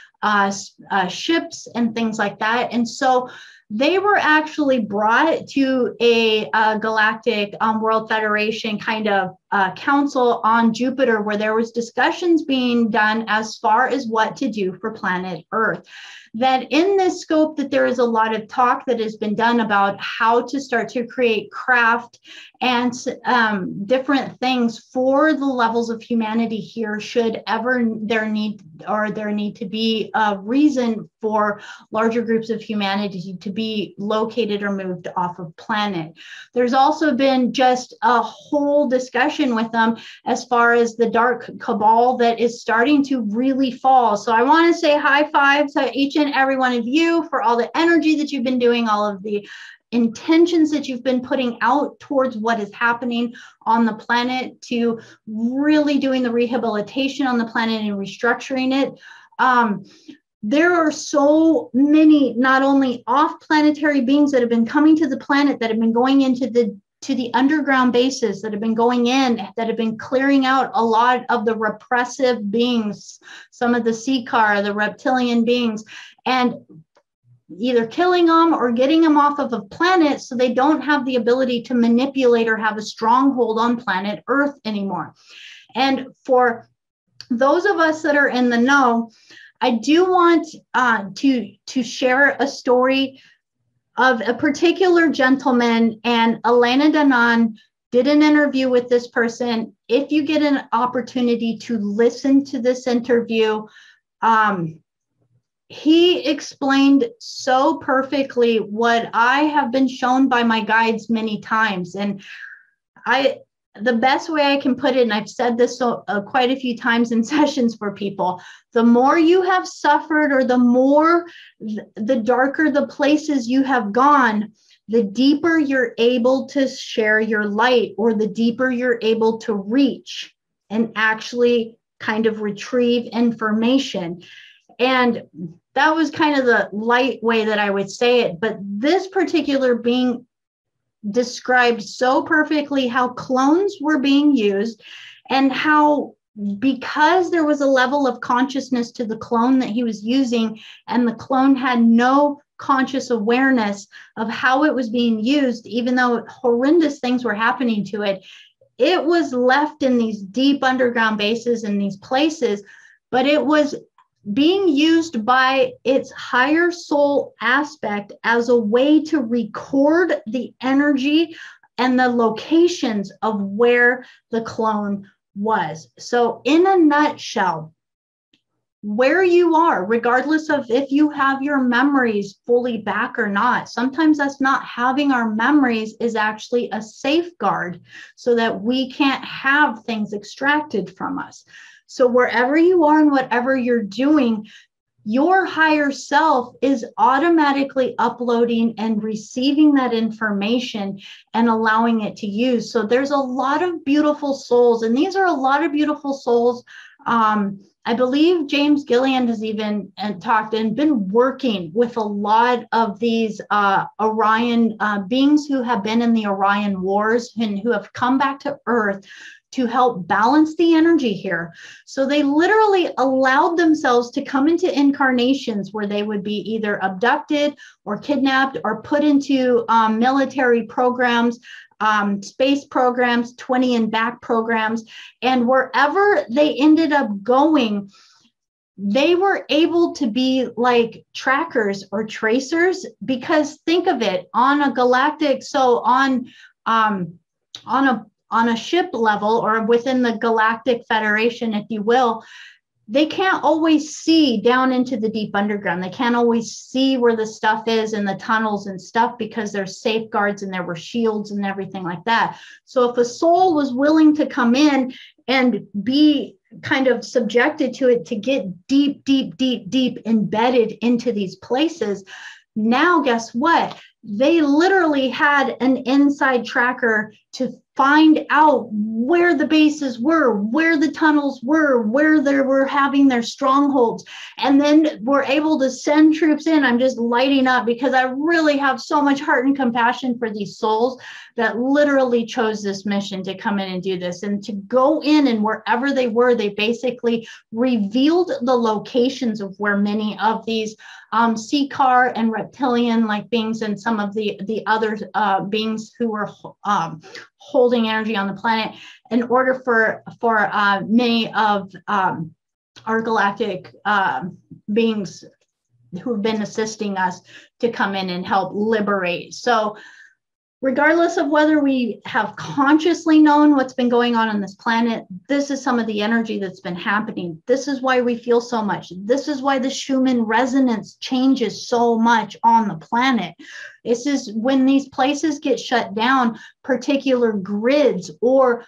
ships and things like that. And so they were actually brought to a galactic World Federation kind of council on Jupiter, where there was discussions being done as far as what to do for planet Earth. That in this scope, that there is a lot of talk that has been done about how to start to create craft and different things for the levels of humanity here, should ever there need to be a reason for larger groups of humanity to be located or moved off of planet. There's also been just a whole discussion with them as far as the dark cabal that is starting to really fall. So I want to say high five to each and every one of you for all the energy that you've been doing, all of the intentions that you've been putting out towards what is happening on the planet, to really doing the rehabilitation on the planet and restructuring it. There are so many, not only off-planetary beings that have been coming to the planet, that have been going into the underground bases, that have been going in, that have been clearing out a lot of the repressive beings, some of the Seekar, the reptilian beings, and either killing them or getting them off of a planet so they don't have the ability to manipulate or have a stronghold on planet Earth anymore. And for those of us that are in the know, I do want to share a story of a particular gentleman, and Elena Danan did an interview with this person. If you get an opportunity to listen to this interview, he explained so perfectly what I have been shown by my guides many times. And the best way I can put it, and I've said this quite a few times in sessions for people, the more you have suffered, or the more, the darker the places you have gone, the deeper you're able to share your light, or the deeper you're able to reach and actually kind of retrieve information. And that was kind of the light way that I would say it. But this particular being described so perfectly how clones were being used, and how, because there was a level of consciousness to the clone that he was using, and the clone had no conscious awareness of how it was being used, even though horrendous things were happening to it, it was left in these deep underground bases in these places, but it was being used by its higher soul aspect as a way to record the energy and the locations of where the clone was. So in a nutshell, where you are, regardless of if you have your memories fully back or not, sometimes us not having our memories is actually a safeguard so that we can't have things extracted from us. So wherever you are and whatever you're doing, your higher self is automatically uploading and receiving that information and allowing it to use. So there's a lot of beautiful souls, and these are a lot of beautiful souls. I believe James Gillian has even talked and been working with a lot of these Orion beings who have been in the Orion Wars and who have come back to Earth to help balance the energy here. So they literally allowed themselves to come into incarnations where they would be either abducted or kidnapped or put into military programs, space programs, 20 and back programs. And wherever they ended up going, they were able to be like trackers or tracers, because think of it on a galactic, so on a ship level or within the Galactic Federation, if you will, they can't always see down into the deep underground. They can't always see where the stuff is in the tunnels and stuff, because there's safeguards and there were shields and everything like that. So if a soul was willing to come in and be kind of subjected to it, to get deep, deep, deep, deep embedded into these places, Now, guess what? They literally had an inside tracker to find out where the bases were, where the tunnels were, where they were having their strongholds. And then we're able to send troops in. I'm just lighting up because I really have so much heart and compassion for these souls that literally chose this mission to come in and do this. And to go in, and wherever they were, they basically revealed the locations of where many of these Seacar and reptilian-like beings and some of the other beings who were holding energy on the planet, in order for many of our galactic beings who have been assisting us to come in and help liberate. So regardless of whether we have consciously known what's been going on this planet, this is some of the energy that's been happening. This is why we feel so much. This is why the Schumann resonance changes so much on the planet. This is when these places get shut down, particular grids or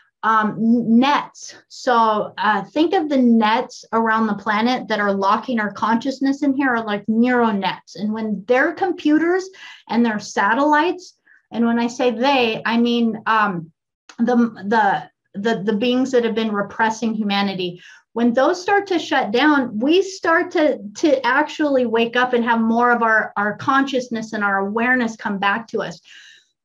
nets. So think of the nets around the planet that are locking our consciousness in here are like neural nets. And when their computers and their satellites, and when I say they, I mean the beings that have been repressing humanity. When those start to shut down, we start to actually wake up and have more of our consciousness and our awareness come back to us.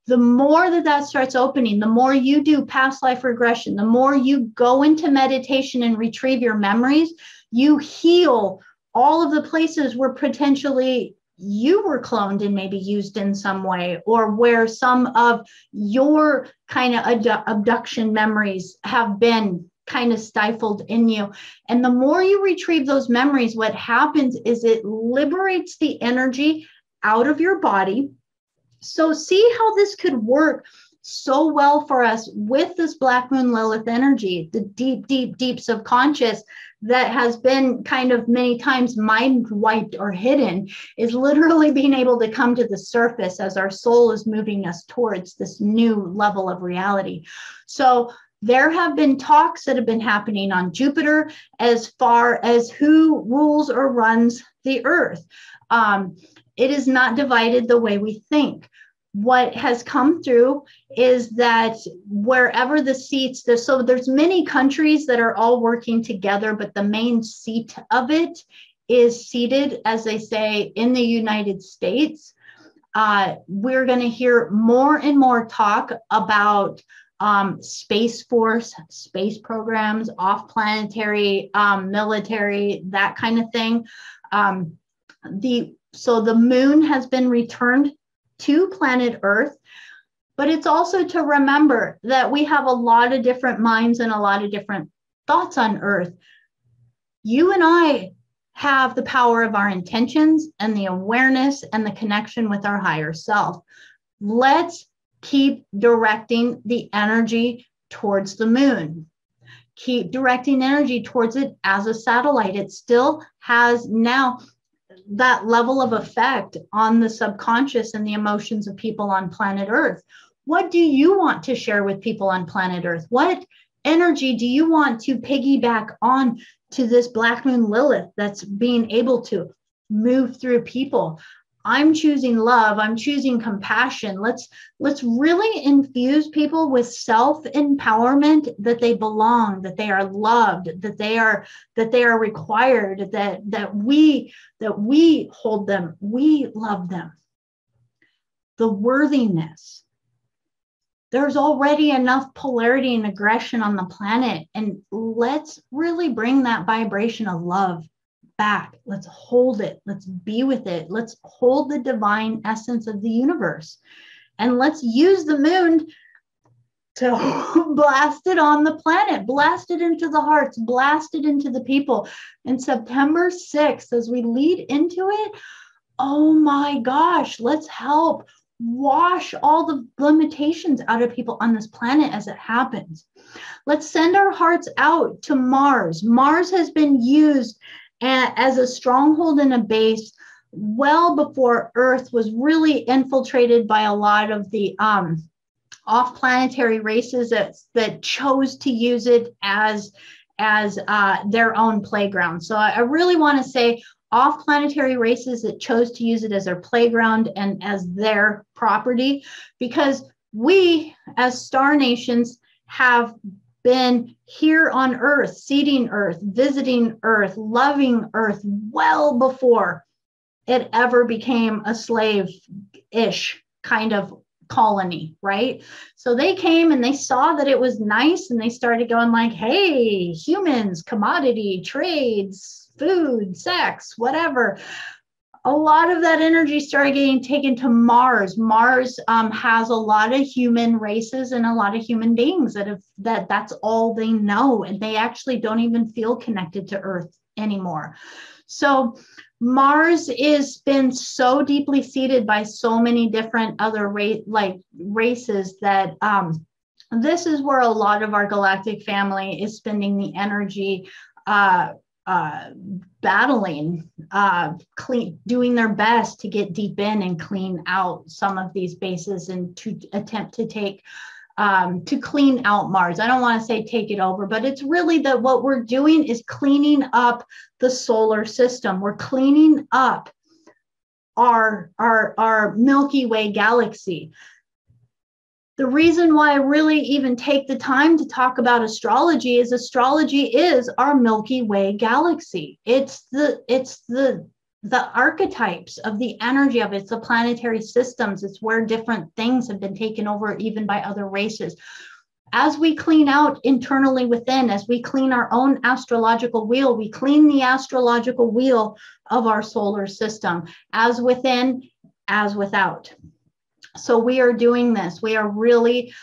The more that starts opening, the more you do past life regression, the more you go into meditation and retrieve your memories, you heal all of the places where potentially you were cloned and maybe used in some way, or where some of your kind of abduction memories have been kind of stifled in you. And the more you retrieve those memories, what happens is it liberates the energy out of your body. So see how this could work so well for us with this Black Moon Lilith energy, the deep, deep, deep subconscious that has been kind of many times mind wiped or hidden, is literally being able to come to the surface as our soul is moving us towards this new level of reality. So there have been talks that have been happening on Jupiter as far as who rules or runs the Earth. It is not divided the way we think. What has come through is that wherever the seats, so there's many countries that are all working together, but the main seat of it is seated, as they say, in the United States. We're going to hear more and more talk about Space Force, space programs, off-planetary, military, that kind of thing. So the moon has been returned to planet Earth, but it's also to remember that we have a lot of different minds and a lot of different thoughts on Earth. You and I have the power of our intentions and the awareness and the connection with our higher self. Let's keep directing the energy towards the moon. Keep directing energy towards it as a satellite. It still has now that level of effect on the subconscious and the emotions of people on planet Earth. What do you want to share with people on planet Earth? What energy do you want to piggyback on to this Black Moon Lilith that's being able to move through people? I'm choosing love. I'm choosing compassion. Let's really infuse people with self-empowerment, that they belong, that they are loved, that they are required, that we hold them, we love them. The worthiness. There's already enough polarity and aggression on the planet, and let's really bring that vibration of love back. Let's hold it. Let's be with it. Let's hold the divine essence of the universe. And let's use the moon to blast it on the planet, blast it into the hearts, blast it into the people. And September 6th, as we lead into it, oh my gosh, let's help wash all the limitations out of people on this planet as it happens. Let's send our hearts out to Mars. Mars has been used as a stronghold and a base well before Earth was really infiltrated by a lot of the off-planetary races that chose to use it as their own playground. So I really want to say off-planetary races that chose to use it as their playground and as their property, because we as star nations have been here on Earth, seeding Earth, visiting Earth, loving Earth well before it ever became a slave-ish kind of colony, right? So they came and they saw that it was nice, and they started going like, hey, humans, commodity, trades, food, sex, whatever. A lot of that energy started getting taken to Mars. Mars has a lot of human races and a lot of human beings that's all they know, and they actually don't even feel connected to Earth anymore. So Mars is been so deeply seeded by so many different other races that this is where a lot of our galactic family is spending the energy battling, doing their best to get deep in and clean out some of these bases, and to attempt to take to clean out Mars. I don't want to say take it over, but it's really that what we're doing is cleaning up the solar system. We're cleaning up our Milky Way galaxy. The reason why I really even take the time to talk about astrology is our Milky Way galaxy. It's the archetypes of the energy of it. It's the planetary systems. It's where different things have been taken over even by other races. As we clean out internally within, as we clean our own astrological wheel, we clean the astrological wheel of our solar system, as within, as without. So we are doing this. We are really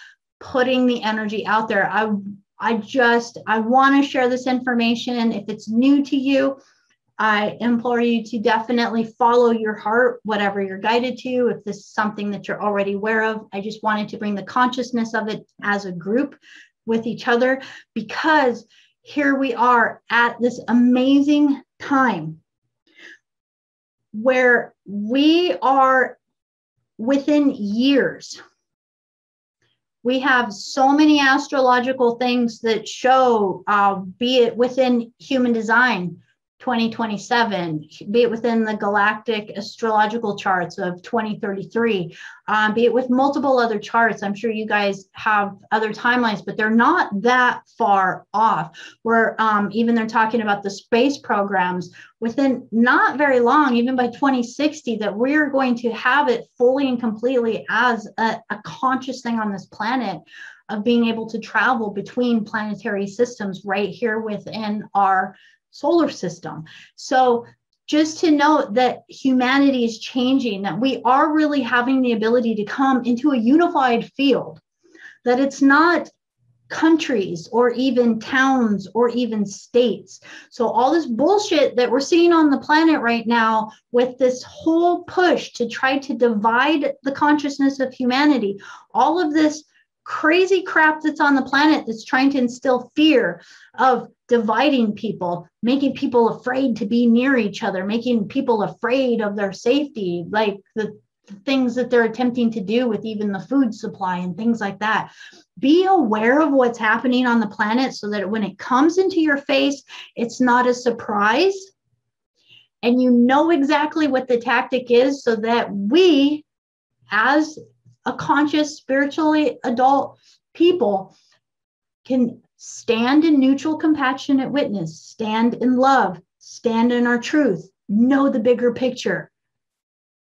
putting the energy out there. I want to share this information. If it's new to you, I implore you to definitely follow your heart, whatever you're guided to. If this is something that you're already aware of, I just wanted to bring the consciousness of it as a group with each other, because here we are at this amazing time where we are within years. We have so many astrological things that show, be it within human design 2027, be it within the galactic astrological charts of 2033, be it with multiple other charts. I'm sure you guys have other timelines, but they're not that far off. Where even they're talking about the space programs within not very long, even by 2060, that we're going to have it fully and completely as a conscious thing on this planet, of being able to travel between planetary systems right here within our solar system. So just to note that humanity is changing, that we are really having the ability to come into a unified field, that it's not countries or even towns or even states. So all this bullshit that we're seeing on the planet right now, with this whole push to try to divide the consciousness of humanity, all of this crazy crap that's on the planet that's trying to instill fear of dividing people, making people afraid to be near each other, making people afraid of their safety, like the things that they're attempting to do with even the food supply and things like that. Be aware of what's happening on the planet, so that when it comes into your face, it's not a surprise, and you know exactly what the tactic is, so that we, as a conscious, spiritually adult people, can stand in neutral, compassionate witness, stand in love, stand in our truth, know the bigger picture.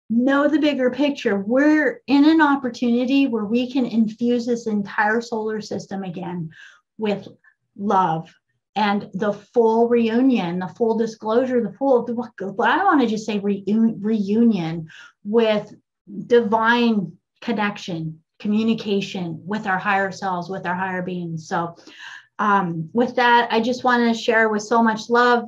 Know the bigger picture. We're in an opportunity where we can infuse this entire solar system again with love, and the full reunion, the full disclosure, what I want to just say reunion with divine connection, communication with our higher selves, with our higher beings. So with that, I just want to share with so much love.